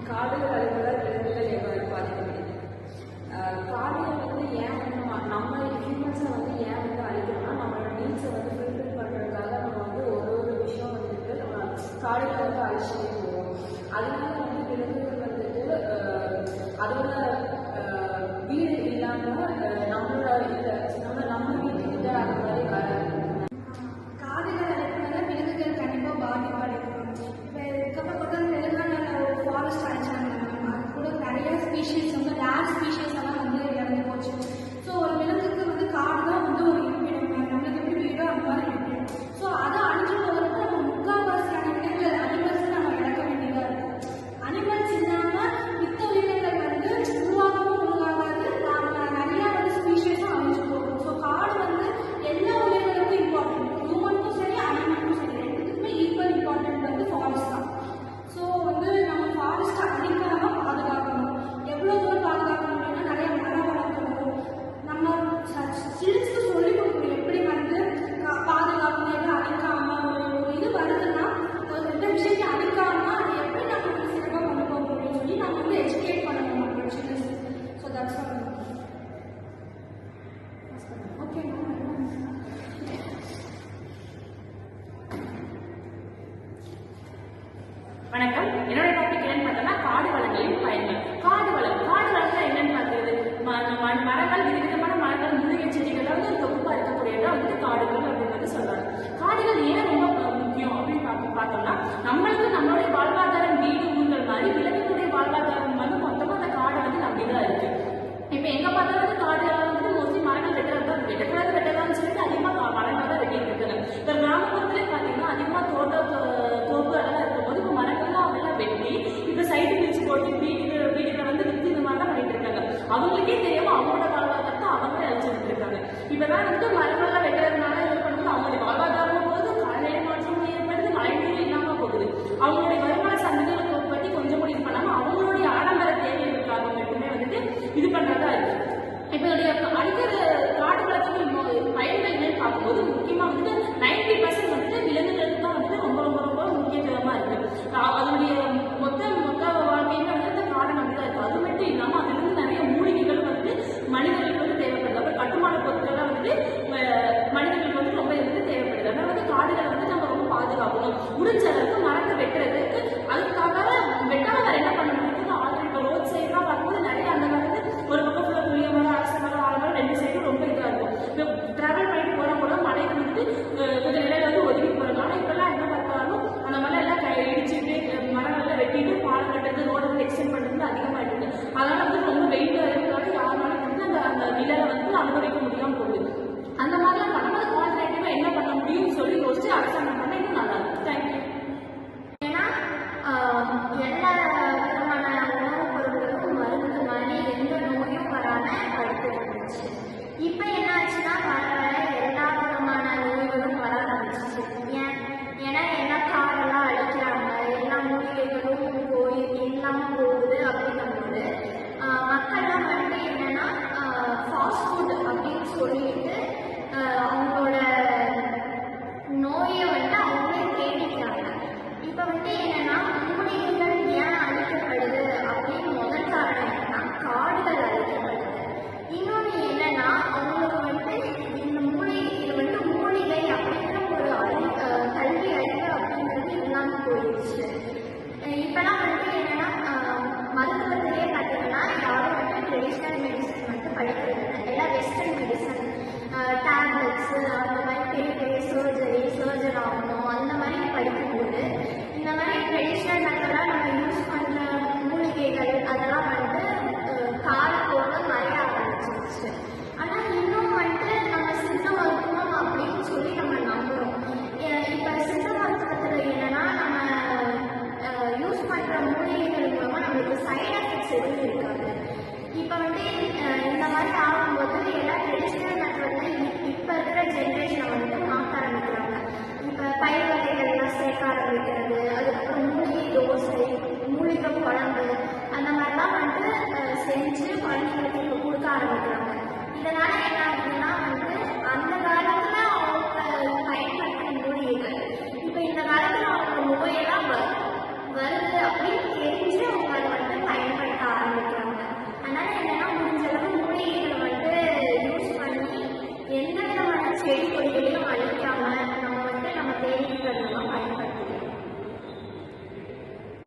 காடுகள் அழிவதால் விலங்குகள் எவ்வாறு பாதிக்கப்படுது? காடுகள் வந்து ஏன் வந்து நம்ம ஹியூமன்ஸை வந்து ஏன் வந்து அழிக்கிறோம்னா நம்மளோட நீட்ஸை வந்து ஃபுல்ஃபில் பண்ணுறதுக்காக நம்ம வந்து ஒரு விஷயம் வந்துட்டு நம்ம காடுகளை வந்து அழிச்சிட்டே போவோம். அதனால வந்து விலங்குகள் வந்துட்டு அதோட வீடு இல்லாமல் நம்மளோட நம்ம வீட்டுக்கிட்ட அந்த மாதிரி காடுகள் அழிக்கிறதால விலங்குகள் கண்டிப்பாக பாதிப்படைக்கும். இப்போ இதுக்கப்புறம் பார்த்தா தெலுங்கானாவில் ஒரு ஃபாரஸ்ட் அழிச்சாங்க. அது கூட நிறைய ஸ்பீஷீஸ் வந்து ரேர் ஸ்பீஷீஸ் எல்லாம் வந்து இறந்து போச்சு. ஸோ ஒரு விலங்குக்கு வந்து காடு தான் வந்து ஒரு இருப்பிடம், நம்மளுக்கு எப்படி வீடோ அந்த மாதிரி இருப்பிடம். ஸோ அதை அழிஞ்சு போகிறப்ப நம்ம முக்கால்வாசியான விலங்குகள் அனிமல்ஸ் நம்ம இழக்க வேண்டியதாக இருக்கும். அனிமல்ஸ் இல்லாமல் மித்த உயிரினங்கள் வந்து உருவாகவும் உருவாகாது, நிறையா வந்து ஸ்பீஷீஸும் அழிஞ்சு போகும். ஸோ காடு வந்து எல்லா உயிரினங்களுக்கும் இம்பார்ட்டன்ட், ஹியூமனுக்கும் சரி அனிமலுக்கும் சரி ரெண்டுக்குமே ஈக்குவல் இம்பார்ட்டன்ட் வந்து ஃபாரஸ்ட் தான். ஸோ வந்து நம்ம ஃபாரஸ்ட்டை அழிக்காமல் பாதுகாக்கணும். எவ்வளோ தூரம் பாதுகாக்கணும் அப்படின்னா நிறைய மரம் வளர்க்கணும். நம்ம சிறுசுக்கு சொல்லிக் கொடுக்கணும் எப்படி வந்து பாதுகாக்கணும், எல்லாம் அழிக்காமல் ஒரு இது வருதுன்னா இந்த விஷயத்தை அழிக்காமல் அதை எப்படி நம்ம வந்து சிறப்பாக கொண்டு போக முடியும்னு சொல்லி நம்ம வந்து எஜுகேட் பண்ணணும் நம்மளோட சின்னஸ். So that's all. ஓகே வணக்கம். என்னோட டாபிக் என்னன்னு பார்த்தோம்னா காடு வளங்களின் பயன்கள். காடு வளங்கள் என்னன்னு பார்க்கிறது, மரங்கள், விதவிதமான மரங்கள், மூலிகை செடிகள் வந்து ஒரு தொகுப்பா இருக்கக்கூடியதா வந்து காடுகள் அப்படின்னு சொல்றாங்க. காடுகள் ஏன் ரொம்ப முக்கியம் அப்படின்னு பார்த்தோம்னா நம்மளுக்கு நம்மளுடைய வாழ்வாதாரம் வீடு ஊர்கள் மாதிரி விலங்குகளுடைய வாழ்வாதாரம் வந்து மொத்தமா அந்த காடை வந்து நம்பிதான் இருக்கு. இப்ப எங்க பார்த்தாலும் காடுகள் வந்து மோஸ்ட்லி மரங்கள் வெட்டக்கூடாதுன்னு சொல்லிட்டு அதிகமா மரங்கள் தான் வெட்டிட்டு இருக்காங்க. இப்ப கிராமப்புறத்துல பாத்தீங்கன்னா அதிகமா தோப்பு அதெல்லாம் இருக்கும்போது இப்ப மரங்கள்லாம் அதெல்லாம் வெட்டி இப்ப சைடு பிரிச்சு போட்டு வீடுகளை வந்து வித்து இந்த மாதிரிலாம் பண்ணிட்டு இருக்காங்க. அவங்களுக்கே தெரியாம அவங்களோட வாழ்வாதாரத்தை அவங்களே அழிச்சுட்டு இருக்காங்க. இப்பதான் வந்து மரங்கள்லாம் வெட்டுறதுனால இது பண்ணும்போது அவங்களுடைய வாழ்வாதாரமும் போது காலநிலை மாற்றமும் ஏற்படுது, மழை நீர் இல்லாம போகுது. அவங்களுடைய வருமான சந்ததிகளை பற்றி கொஞ்சம் கூட இது பண்ணாம அவங்களுடைய ஆடம்பர தேவைகளுக்காக மட்டுமே வந்துட்டு இது பண்றதா இருக்கு. இப்ப அடிக்கிற காடு வளர்ச்சிக்கு பயன்கள் என்னன்னு பார்க்கும்போது முக்கியமா வந்துட்டு 90% வந்துட்டு விலங்குகளுக்கு தான் வந்துட்டு ரொம்ப ரொம்ப ரொம்ப முக்கியத்துவமா இருக்கு. அதனுடைய மொத்த வாழ்க்கையில வந்து அந்த காடை நம்பிதான் இருக்கு. அது மட்டும் இல்லாம அதுல இருந்து நிறைய மூலிகைகள் வந்துட்டு மனிதர்களுக்கு வந்து தேவைப்படுது. அப்புறம் கட்டுமான பொருட்கள்லாம் வந்துட்டு மனிதர்களுக்கு வந்து ரொம்ப வந்து தேவைப்படுது. அதனால வந்து காடுகளை வந்து நம்ம ரொம்ப பாதுகாக்கணும். முடிஞ்ச அளவுக்கு மரத்தை வெட்டுறதுக்கு அதுக்காக வெட்டாம வேற என்ன பண்ண முடியுது, ஆல்ரெடி இப்போ ரோட் சைட்லாம் பார்க்கும்போது நிறைய அந்த மாதிரி ஒரு பக்கம் ஃபுல்லாக புளிய மரம், அரச மரம், ஆலமரம் ரெண்டு சைடும் ரொம்ப இதாக இருக்கும். இப்போ டிராவல் பண்ணிட்டு போட மழை வந்துட்டு கொஞ்சம் நிலையில வந்து ஒதுக்கி போகிறாங்க. ஆனால் இப்பெல்லாம் என்ன பார்த்தாலும் அந்த மலை எல்லாம் இடிச்சுட்டு மரங்கள்லாம் வெட்டிட்டு பாலம் கட்டுறது, ரோடு வந்து எக்ஸ்டெண்ட் பண்ணுறது அதிகமாகிட்டு இருக்கு. அதனால வந்து ரொம்ப வெயிட் இருக்கிறதால யாருனாலும் வந்து அந்த நிலையை வந்து அனுபவிக்க முடியாமல் போகுது. அந்த மாதிரிலாம் பண்ணும்போது ஆல்டர்னேட்டிவா என்ன பண்ண முடியும்னு சொல்லி யோசிச்சு அரசாங்கம் பண்ண இன்னும் நல்லா இருக்கும். தேங்க்யூ. ஏன்னா எல்லா விதமான உணவுப் பொருட்களுக்கும் மருந்து மாதிரி எந்த நோயும் வராமல் தடுத்து இருந்துச்சு. இப்போ என்ன ஆச்சுன்னா வர எல்லா விதமான நோய்களும் வர ஆரம்பிச்சிச்சு. ஏன்னா எல்லா காடெல்லாம் அழிக்கிறாங்க, எல்லா மூலிகைகளும் இல்லாமல் போகுது. அப்படிங்கும்போது மக்கள்லாம் வந்து என்னன்னா ஃபாஸ்ட் ஃபுட் அப்படின்னு சொல்லிட்டு அவங்களோட நோயை வந்து அவங்களே தேடிக்கிறாங்க. இப்போ வந்து என்னன்னா மூலிகைகள் ஏன் அழிக்கப்படுது அப்படின்னு முதல் காரணம் என்னன்னா காடுகள் அழிக்கப்படுது. இன்னொன்று என்னன்னா அவங்களுக்கு வந்து இந்த இது வந்து மூலிகை அப்படிங்கிற ஒரு கல்வி அறிவு அப்படிங்கிறது இல்லாமல் போயிடுச்சு. இப்பெல்லாம் வந்து என்னன்னா மருத்துவத்திலே பார்த்தீங்கன்னா யாரும் வந்து ட்ரெடிஷ்னல் மெடிசன் மட்டும் படிக்கிறது இல்லை, எல்லாம் வெஸ்டர்ன் மெடிசன், டேப்லெட்ஸு, அந்த மாதிரி பெரிய பெரிய சர்ஜரி ஆகணும்